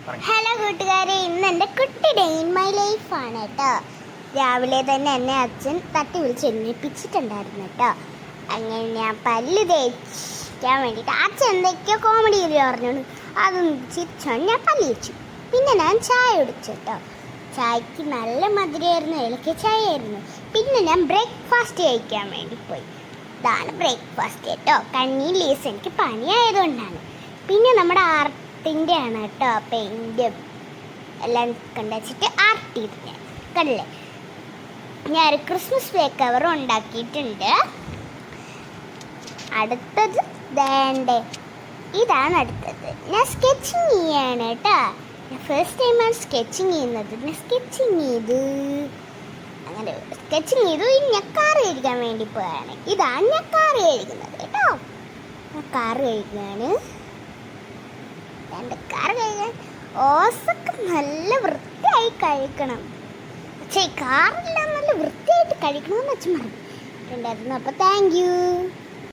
Hello കൂട്ടുകാരെ, ഇന്ന് എൻ്റെ കുട്ടി ഡേ ഇൻ മൈ ലൈഫാണ് കേട്ടോ. രാവിലെ തന്നെ എന്നെ അച്ഛൻ തട്ടി വിളിച്ച് എണ്ണിപ്പിച്ചിട്ടുണ്ടായിരുന്നു കേട്ടോ. അങ്ങനെ ഞാൻ പല്ല് തേക്കാൻ വേണ്ടിയിട്ട് അച്ഛൻ എന്തൊക്കെയോ കോമഡി പറഞ്ഞോണ്ട് അതൊന്ന് ചിരിച്ചോണ്ട് ഞാൻ പല്ല് വെച്ചു. പിന്നെ ഞാൻ ചായ കുടിച്ചു കേട്ടോ. ചായക്ക് നല്ല മധുരമായിരുന്നു, ഏലക്ക ചായ ആയിരുന്നു. പിന്നെ ഞാൻ ബ്രേക്ക്ഫാസ്റ്റ് കഴിക്കാൻ വേണ്ടി പോയി. ഇതാണ് ബ്രേക്ക്ഫാസ്റ്റ് കേട്ടോ. കഞ്ഞി ലേസ് എനിക്ക് പനിയായതുകൊണ്ടാണ്. പിന്നെ നമ്മുടെ ആർട്ടിൻ്റെ ആണ് കേട്ടോ. പെയിൻറ്റും എല്ലാം കൊണ്ടുവച്ചിട്ട് ആർട്ട് ചെയ്ത് ഞാൻ കണ്ടില്ലേ. ഞാൻ ക്രിസ്മസ് ബേക്ക് കവറും ഉണ്ടാക്കിയിട്ടുണ്ട്. അടുത്തത് വേണ്ടേ, ഇതാണ് അടുത്തത്. ഞാൻ സ്കെച്ചിങ് ചെയ്യാണ് കേട്ടോ. ഞാൻ ഫസ്റ്റ് ടൈമാണ് സ്കെച്ചിങ് ചെയ്യുന്നത്. ഞാൻ സ്കെച്ചിങ് ചെയ്ത് അങ്ങനെ സ്കെച്ചിങ് ചെയ്തു. ഇനി ഞാൻ കാറ് കഴിക്കാൻ വേണ്ടി പോയാണ്. ഇതാണ് ഞാൻ കാറ് കഴിക്കുന്നത് കേട്ടോ. ഞാൻ കാറ് കഴിക്കുകയാണ്. എൻ്റെ കാറ് കഴിക്കാൻ ഓസൊക്കെ നല്ല വൃത്തിയായി കഴിക്കണം. പക്ഷേ കാറെല്ലാം നല്ല വൃത്തിയായിട്ട് കഴിക്കണമെന്ന് വെച്ച് പറഞ്ഞിട്ടുണ്ടായിരുന്നു. അപ്പോൾ താങ്ക് യു.